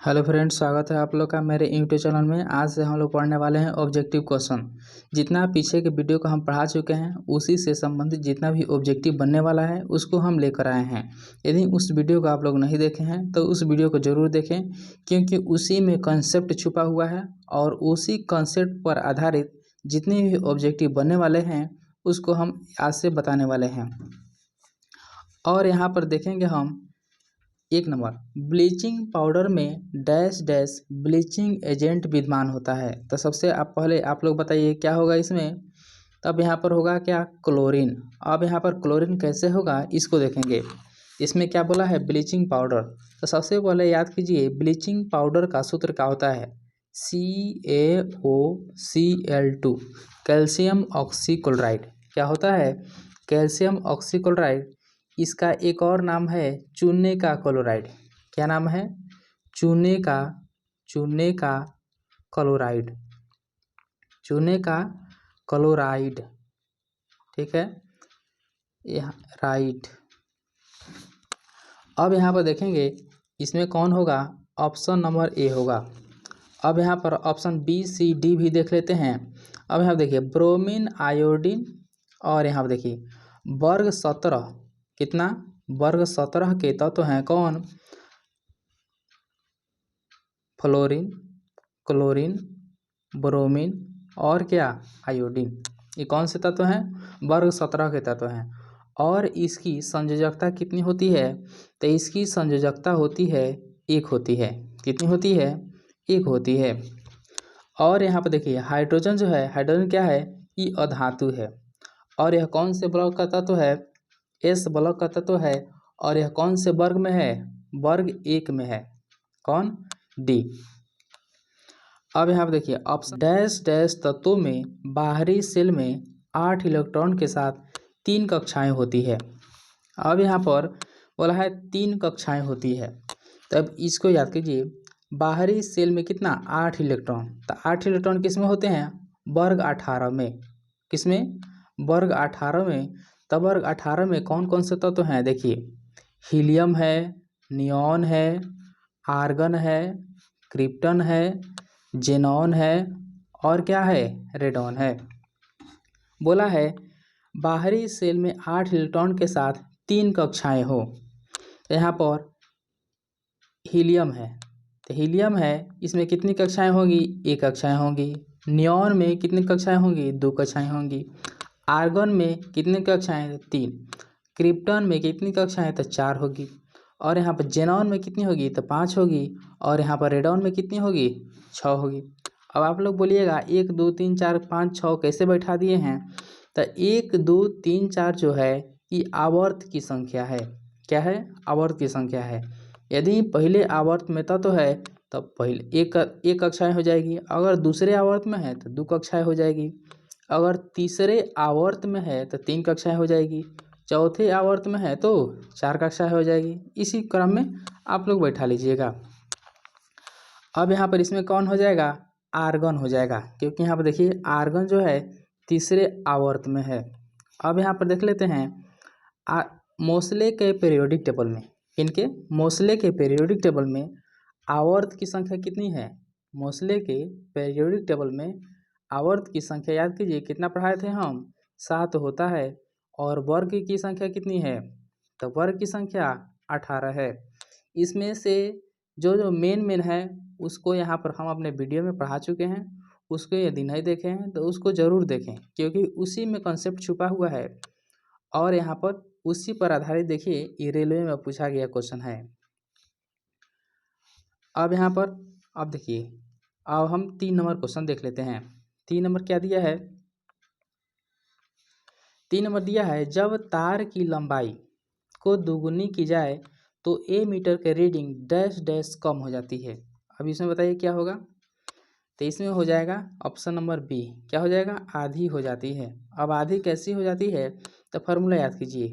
Hello friends, स्वागत है आप लोग का मेरे यूट्यूब चैनल में। आज से हम लोग पढ़ने वाले हैं ऑब्जेक्टिव क्वेश्चन। जितना पीछे के वीडियो को हम पढ़ा चुके हैं उसी से संबंधित जितना भी ऑब्जेक्टिव बनने वाला है उसको हम लेकर आए हैं। यदि उस वीडियो को आप लोग नहीं देखे हैं तो उस वीडियो को ज़रूर देखें, क्योंकि उसी में कंसेप्ट छुपा हुआ है और उसी कंसेप्ट पर आधारित जितने भी ऑब्जेक्टिव बनने वाले हैं उसको हम आज से बताने वाले हैं। और यहाँ पर देखेंगे हम 1 नंबर, ब्लीचिंग पाउडर में डैश डैश ब्लीचिंग एजेंट विद्यमान होता है। तो सबसे पहले आप लोग बताइए क्या होगा इसमें। तब यहाँ पर होगा क्या, क्लोरीन। अब यहाँ पर क्लोरीन कैसे होगा इसको देखेंगे। इसमें क्या बोला है, ब्लीचिंग पाउडर। तो सबसे पहले याद कीजिए ब्लीचिंग पाउडर का सूत्र क्या होता है, CaOCl2, कैल्शियम ऑक्सीक्लोराइड। क्या होता है, कैल्शियम ऑक्सीक्लोराइड। इसका एक और नाम है चूने का क्लोराइड। क्या नाम है, चूने का क्लोराइड, चूने का क्लोराइड। ठीक है, यहाँ राइट। अब यहाँ पर देखेंगे इसमें कौन होगा, ऑप्शन नंबर ए होगा। अब यहाँ पर ऑप्शन बी सी डी भी देख लेते हैं। अब यहाँ देखिए ब्रोमीन आयोडीन, और यहाँ पर देखिए वर्ग 17, कितना, वर्ग 17 के तत्व हैं कौन, फ्लोरीन, क्लोरीन, ब्रोमीन और क्या, आयोडीन। ये कौन से तत्व हैं, वर्ग 17 के तत्व हैं। और इसकी संयोजकता कितनी होती है, तो इसकी संयोजकता होती है 1 होती है। कितनी होती है, 1 होती है। और यहाँ पर देखिए हाइड्रोजन जो है, हाइड्रोजन क्या है, ये अधातु है। और यह कौन से ब्लॉक का तत्व है, एस ब्लॉक का तत्व है। और यह कौन से वर्ग में है, वर्ग 1 में है, कौन, डी। अब यहाँ पर देखिए ऑप्शन डैश डैश तत्वों में बाहरी सेल में 8 इलेक्ट्रॉन के साथ 3 कक्षाएं होती है। अब यहाँ पर बोला है 3 कक्षाएं होती है, तब इसको याद कीजिए। बाहरी सेल में कितना, 8 इलेक्ट्रॉन। तो 8 इलेक्ट्रॉन किस में होते हैं, वर्ग 18 में। किसमें, वर्ग 18 में। तब वर्ग 18 में कौन कौन से तत्व हैं, देखिए हीलियम है, नियॉन है, आर्गन है, क्रिप्टन है, जेनॉन है और क्या है, रेडॉन है। बोला है बाहरी सेल में 8 इलेक्ट्रॉन के साथ 3 कक्षाएं हो। यहाँ पर हीलियम है, तो हीलियम है, इसमें कितनी कक्षाएं होंगी, 1 कक्षाएं होंगी। नियॉन में कितनी कक्षाएं होंगी, 2 कक्षाएं होंगी। आर्गन में कितनी कक्षाएं, 3। क्रिप्टन में कितनी कक्षाएं, तो 4 होगी। और यहाँ पर जेनॉन में कितनी होगी, तो 5 होगी। और यहाँ पर रेडॉन में कितनी होगी, 6 होगी। अब आप लोग बोलिएगा 1 2 3 4 5 6 कैसे बैठा दिए हैं। तो 1 2 3 4 जो है ये आवर्त की संख्या है। क्या है, आवर्त की संख्या है। यदि पहले आवर्त में तत्व है तब पहले एक कक्षाएं हो जाएगी। अगर दूसरे आवर्त में है तो 2 कक्षाएं हो जाएगी। अगर तीसरे आवर्त में है तो 3 कक्षाएं हो जाएगी। चौथे आवर्त में है तो 4 कक्षाएं हो जाएगी। इसी क्रम में आप लोग बैठा लीजिएगा। अब यहाँ पर इसमें कौन हो जाएगा, आर्गन हो जाएगा, क्योंकि यहाँ पर देखिए आर्गन जो है तीसरे आवर्त में है। अब यहाँ पर देख लेते हैं मोसले के पीरियोडिक टेबल में, इनके मोसले के पीरियोडिक टेबल में आवर्त की संख्या कितनी है। मोसले के पीरियोडिक टेबल में आवर्त की संख्या याद कीजिए, कितना पढ़ाए थे हम, 7 होता है। और वर्ग की संख्या कितनी है, तो वर्ग की संख्या 18 है। इसमें से जो जो मेन है उसको यहाँ पर हम अपने वीडियो में पढ़ा चुके हैं। उसको यदि नहीं देखे हैं तो उसको ज़रूर देखें, क्योंकि उसी में कंसेप्ट छुपा हुआ है। और यहाँ पर उसी पर आधारित देखिए ये रेलवे में पूछा गया क्वेश्चन है। अब यहाँ पर अब देखिए, अब हम 3 नंबर क्वेश्चन देख लेते हैं। 3 नंबर क्या दिया है, 3 नंबर दिया है जब तार की लंबाई को दोगुनी की जाए तो ए मीटर के रीडिंग डैश डैश कम हो जाती है। अब इसमें बताइए क्या होगा, तो इसमें हो जाएगा ऑप्शन नंबर बी, क्या हो जाएगा, आधी हो जाती है। अब आधी कैसी हो जाती है, तो फार्मूला याद कीजिए।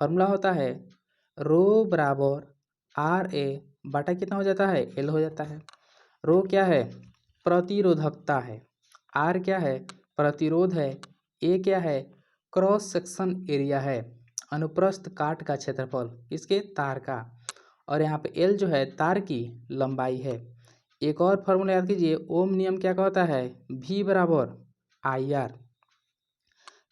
फार्मूला होता है रो बराबर आर ए बटा कितना हो जाता है, एल हो जाता है। रो क्या है, प्रतिरोधकता है। आर क्या है, प्रतिरोध है। ए क्या है, क्रॉस सेक्शन एरिया है, अनुप्रस्थ काट का क्षेत्रफल, किसके, तार का। और यहाँ पे एल जो है तार की लंबाई है। एक और फॉर्मूला याद कीजिए, ओम नियम क्या कहता है, V बराबर IR।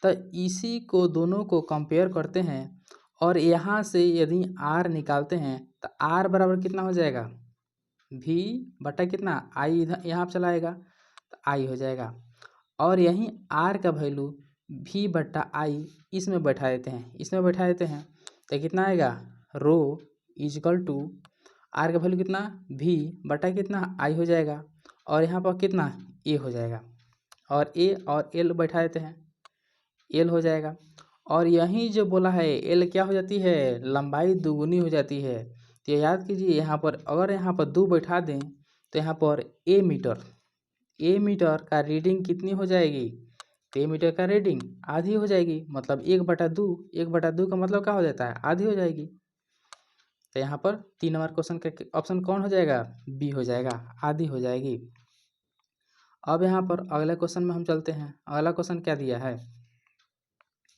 तो इसी को दोनों को कंपेयर करते हैं और यहाँ से यदि R निकालते हैं तो R बराबर कितना हो जाएगा, V बटा कितना I, इधर यहाँ पर चलाएगा तो I हो जाएगा। और यहीं R का वैल्यू V बटा I इसमें बैठा देते हैं, इसमें बैठा देते हैं तो कितना आएगा, रो इजकल टू R का वैल्यू कितना V बटा कितना I हो जाएगा और यहाँ पर कितना A हो जाएगा और A और L बैठा देते हैं, L हो जाएगा। और यहीं जो बोला है L क्या हो जाती है, लंबाई दुगुनी हो जाती है। तो याद कीजिए यहाँ पर अगर यहाँ पर 2 बैठा दें तो यहाँ पर A मीटर का रीडिंग कितनी हो जाएगी, तो A मीटर का रीडिंग आधी हो जाएगी, मतलब 1/2, 1/2 का मतलब क्या हो जाता है, आधी हो जाएगी। तो यहाँ पर 3 नंबर क्वेश्चन का ऑप्शन कौन हो जाएगा, बी हो जाएगा, आधी हो जाएगी। अब यहाँ पर अगले क्वेश्चन में हम चलते हैं। अगला क्वेश्चन क्या दिया है,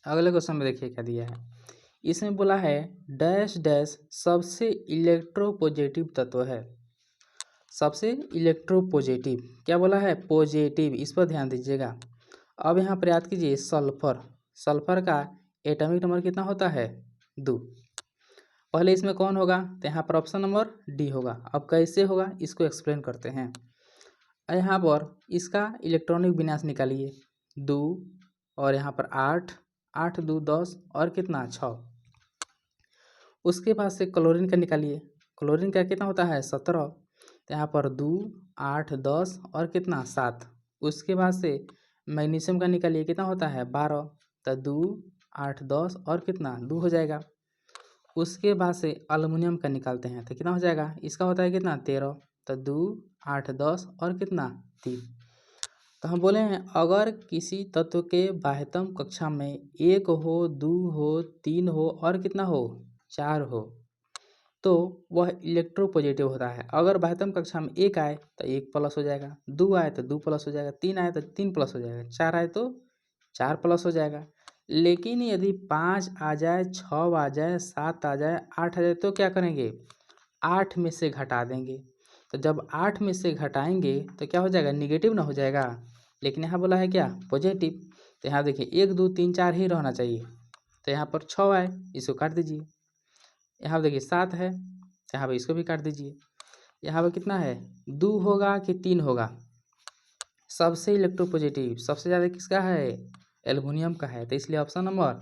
अगले क्वेश्चन में देखिए क्या दिया है। इसमें बोला है डैश डैश सबसे इलेक्ट्रोपॉजिटिव तत्व है। सबसे इलेक्ट्रोपॉजिटिव क्या बोला है, पॉजिटिव, इस पर ध्यान दीजिएगा। अब यहाँ पर याद कीजिए सल्फर का एटॉमिक नंबर कितना होता है, 2। पहले इसमें कौन होगा, तो यहाँ पर ऑप्शन नंबर डी होगा। अब कैसे होगा इसको एक्सप्लेन करते हैं। यहाँ पर इसका इलेक्ट्रॉनिक विन्यास निकालिए, 2 और यहाँ पर 8, 8 2 10 और कितना 6। उसके बाद से क्लोरीन का निकालिए, क्लोरीन का कितना होता है 17, तो यहाँ पर 2 8 10 और कितना 7। उसके बाद से मैग्नीशियम का निकालिए, कितना होता है 12, तो 2 8 10 और कितना 2 हो जाएगा। उसके बाद से एल्युमिनियम का निकालते हैं तो कितना हो जाएगा, इसका होता है कितना 13, तो 2 8 10 और कितना 3। तो हम बोले हैं अगर किसी तत्व के बाह्यतम कक्षा में 1 हो 2 हो 3 हो और कितना हो 4 हो तो वह इलेक्ट्रोपॉजिटिव होता है। अगर बाह्यतम कक्षा में 1 आए तो 1 प्लस हो जाएगा, 2 आए तो 2 प्लस हो जाएगा, 3 आए तो 3 प्लस हो जाएगा, 4 आए तो 4 प्लस हो जाएगा। लेकिन यदि 5 आ जाए, 6 आ जाए, 7 आ जाए, 8 आ जाए तो क्या करेंगे, 8 में से घटा देंगे। तो जब 8 में से घटाएंगे तो क्या हो जाएगा, निगेटिव ना हो जाएगा। लेकिन यहाँ बोला है क्या, पॉजिटिव। तो यहाँ देखिए 1 2 3 4 ही रहना चाहिए। तो यहाँ पर 6 आए, इसको काट दीजिए। यहाँ पर देखिए 7 है, यहाँ पर इसको भी काट दीजिए। यहाँ पर कितना है, 2 होगा कि 3 होगा। सबसे इलेक्ट्रोपॉजिटिव सबसे ज़्यादा किसका है, एल्युमिनियम का है, तो इसलिए ऑप्शन नंबर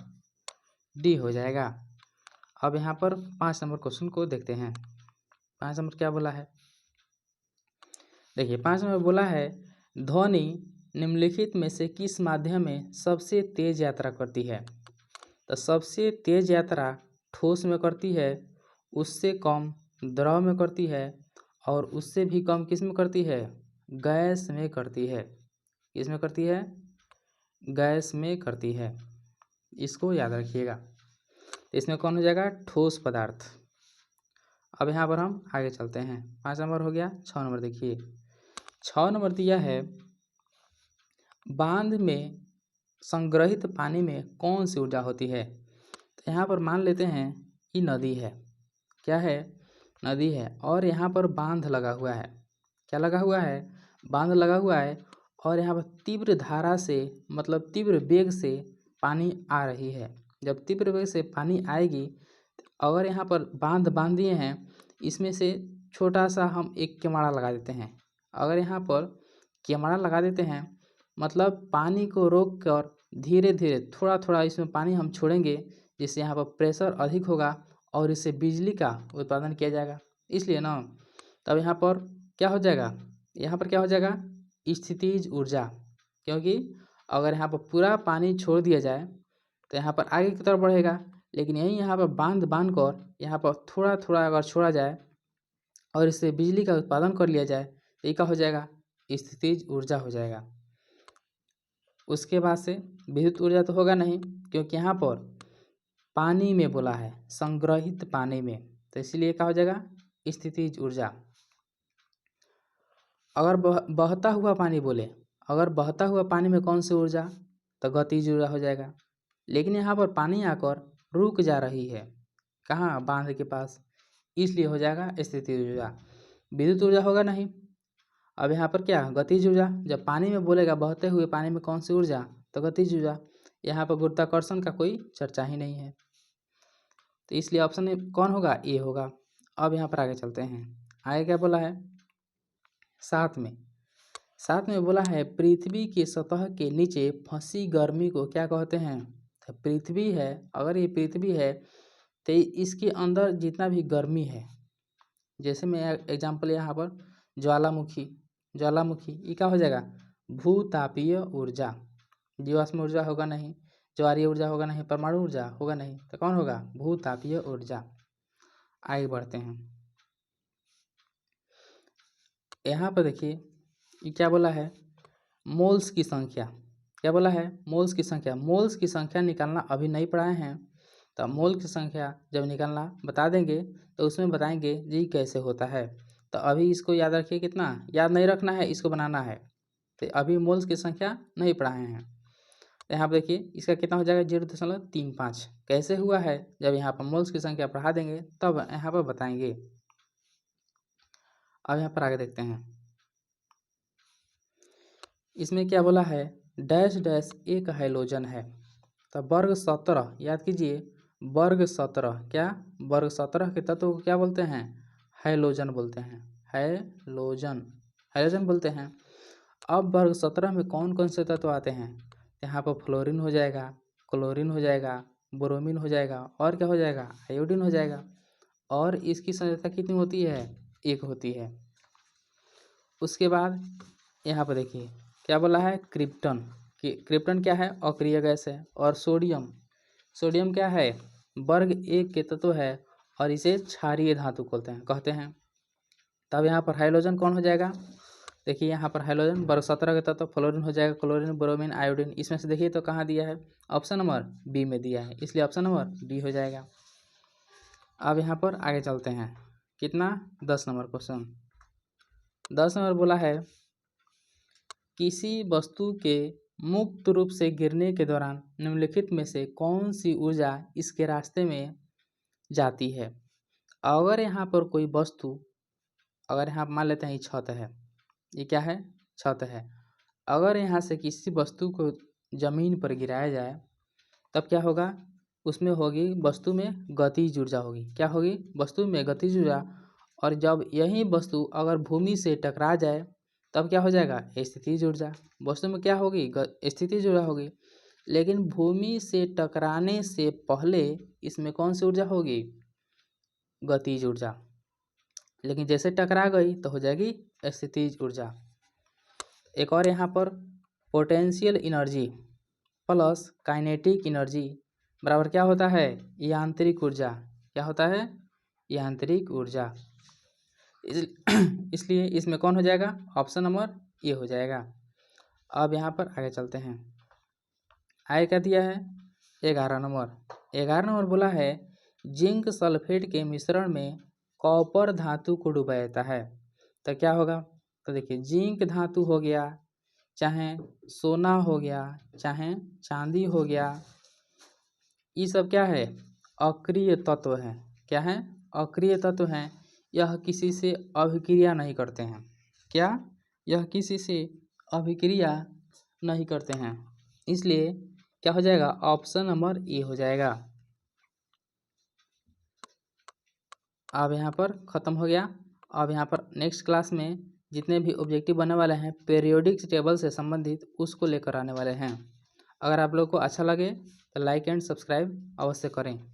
डी हो जाएगा। अब यहाँ पर 5 नंबर क्वेश्चन को देखते हैं। 5 नंबर क्या बोला है, देखिए 5 नंबर बोला है ध्वनि निम्नलिखित में से किस माध्यम में सबसे तेज यात्रा करती है। तो सबसे तेज यात्रा ठोस में करती है, उससे कम द्रव में करती है और उससे भी कम किस में करती है, गैस में करती है। किस में करती है, गैस में करती है, इसको याद रखिएगा। इसमें कौन हो जाएगा, ठोस पदार्थ। अब यहाँ पर हम आगे चलते हैं। 5 नंबर हो गया। 6 नंबर देखिए, 6 नंबर दिया है बांध में संग्रहित पानी में कौन सी ऊर्जा होती है। तो यहाँ पर मान लेते हैं कि नदी है, क्या है, नदी है और यहाँ पर बांध लगा हुआ है। क्या लगा हुआ है, बांध लगा हुआ है और यहाँ पर तीव्र धारा से मतलब तीव्र वेग से पानी आ रही है। जब तीव्र वेग से पानी आएगी, अगर यहाँ पर बांध बांध दिए हैं, इसमें से छोटा सा हम एक किवाड़ा लगा देते हैं। अगर यहाँ पर किवाड़ा लगा देते हैं मतलब पानी को रोक कर धीरे धीरे थोड़ा थोड़ा इसमें पानी हम छोड़ेंगे, जिससे यहाँ पर प्रेशर अधिक होगा और इससे बिजली का उत्पादन किया जाएगा। इसलिए ना तब यहाँ पर क्या हो जाएगा, यहाँ पर क्या हो जाएगा, स्थितिज ऊर्जा। क्योंकि अगर यहाँ पर पूरा पानी छोड़ दिया जाए तो यहाँ पर आगे की तरफ बढ़ेगा, लेकिन यहीं यहाँ पर बांध बांध कर यहाँ पर थोड़ा थोड़ा अगर छोड़ा जाए और इससे बिजली का उत्पादन कर लिया जाए तो ये क्या हो जाएगा, स्थितिज ऊर्जा हो जाएगा। उसके बाद से विद्युत ऊर्जा तो होगा नहीं, क्योंकि यहाँ पर पानी में बोला है, संग्रहित पानी में, तो इसलिए क्या हो जाएगा, स्थितिज ऊर्जा। अगर बहता हुआ पानी बोले, अगर बहता हुआ पानी में कौन सी ऊर्जा, तो गतिज ऊर्जा हो जाएगा। लेकिन यहाँ पर पानी आकर रुक जा रही है, कहाँ, बांध के पास, इसलिए हो जाएगा स्थितिज ऊर्जा। विद्युत ऊर्जा होगा नहीं। अब यहाँ पर क्या गतिज ऊर्जा, जब पानी में बोलेगा बहते हुए पानी में कौन सी ऊर्जा, तो गतिज ऊर्जा। यहाँ पर गुरुत्वाकर्षण का कोई चर्चा ही नहीं है, तो इसलिए ऑप्शन में कौन होगा, ए होगा। अब यहाँ पर आगे चलते हैं, आगे क्या बोला है, साथ में बोला है पृथ्वी की सतह के नीचे फंसी गर्मी को क्या कहते हैं। तो पृथ्वी है, अगर ये पृथ्वी है तो इसके अंदर जितना भी गर्मी है, जैसे मैं एग्जांपल यहाँ पर ज्वालामुखी ये क्या हो जाएगा, भूतापीय ऊर्जा। जीवाश्म ऊर्जा होगा नहीं, ज्वारीय ऊर्जा होगा नहीं, परमाणु ऊर्जा होगा नहीं, तो कौन होगा, भूतापीय ऊर्जा। आगे बढ़ते हैं, यहाँ पर देखिए ये क्या बोला है, मोल्स की संख्या। क्या बोला है, मोल्स की संख्या। मोल्स की संख्या निकालना अभी नहीं पढ़ाए हैं, तो मोल की संख्या जब निकालना बता देंगे तो उसमें बताएंगे जी कैसे होता है। तो अभी इसको याद रखिए, कितना याद नहीं रखना है, इसको बनाना है। तो अभी मोल्स की संख्या नहीं पढ़ाए हैं। यहाँ पर देखिए इसका कितना हो जाएगा, 0.35। कैसे हुआ है, जब यहाँ पर मोल्स की संख्या पढ़ा देंगे तब यहाँ पर बताएंगे। अब यहाँ पर आगे देखते हैं, इसमें क्या बोला है, डैश डैश एक हैलोजन है। तो वर्ग 17, याद कीजिए, वर्ग 17, क्या वर्ग 17 के तत्व को क्या बोलते हैं, हैलोजन बोलते हैं, हैलोजन बोलते हैं। अब वर्ग 17 में कौन कौन से तत्व आते हैं, यहाँ पर फ्लोरीन हो जाएगा, क्लोरीन हो जाएगा, ब्रोमीन हो जाएगा, और क्या हो जाएगा, आयोडीन हो जाएगा। और इसकी सांद्रता कितनी होती है, 1 होती है। उसके बाद यहाँ पर देखिए क्या बोला है, क्रिप्टन क्या है, अक्रिय गैस है। और सोडियम क्या है, वर्ग 1 के तत्व है और इसे क्षारीय धातु कहते हैं। तब यहाँ पर हाइड्रोजन कौन हो जाएगा, देखिए यहाँ पर हाइड्रोजन वर्ग 17 के तत्व, फ्लोरीन हो जाएगा, क्लोरीन, ब्रोमीन, आयोडीन। इसमें से देखिए तो कहाँ दिया है, ऑप्शन नंबर बी में दिया है, इसलिए ऑप्शन नंबर बी हो जाएगा। अब यहाँ पर आगे चलते हैं, कितना 10 नंबर क्वेश्चन। 10 नंबर बोला है किसी वस्तु के मुक्त रूप से गिरने के दौरान निम्नलिखित में से कौन सी ऊर्जा इसके रास्ते में जाती है। अगर यहाँ पर कोई वस्तु, अगर यहाँ मान लेते हैं ये छत है, ये क्या है, छत है। अगर यहाँ से किसी वस्तु को जमीन पर गिराया जाए तब क्या होगा, उसमें होगी वस्तु में गतिज ऊर्जा होगी। क्या होगी, वस्तु में गतिज ऊर्जा। और जब यही वस्तु अगर भूमि से टकरा जाए तब क्या हो जाएगा, स्थितिज ऊर्जा। वस्तु में क्या होगी, स्थितिज ऊर्जा होगी। लेकिन भूमि से टकराने से पहले इसमें कौन सी ऊर्जा होगी, गतिज ऊर्जा। लेकिन जैसे टकरा गई तो हो जाएगी स्थितिज ऊर्जा। एक और यहाँ पर potential energy plus kinetic energy बराबर क्या होता है, यांत्रिक ऊर्जा। क्या होता है, यांत्रिक ऊर्जा। इसलिए इसमें कौन हो जाएगा, ऑप्शन नंबर ए हो जाएगा। अब यहाँ पर आगे चलते हैं, आगे क्या दिया है, 11 नंबर बोला है जिंक सल्फेट के मिश्रण में कॉपर धातु को डुबाया जाता है। तो क्या होगा, तो देखिए जिंक धातु हो गया, चाहे सोना हो गया, चाहे चांदी हो गया, ये सब क्या है, अक्रिय तत्व है। क्या है, अक्रिय तत्व हैं। यह किसी से अभिक्रिया नहीं करते हैं। क्या, यह किसी से अभिक्रिया नहीं करते हैं, इसलिए क्या हो जाएगा, ऑप्शन नंबर ए हो जाएगा। अब यहाँ पर ख़त्म हो गया। अब यहाँ पर नेक्स्ट क्लास में जितने भी ऑब्जेक्टिव बनने वाले हैं पीरियोडिक टेबल से संबंधित, उसको लेकर आने वाले हैं। अगर आप लोग को अच्छा लगे तो लाइक एंड सब्सक्राइब अवश्य करें।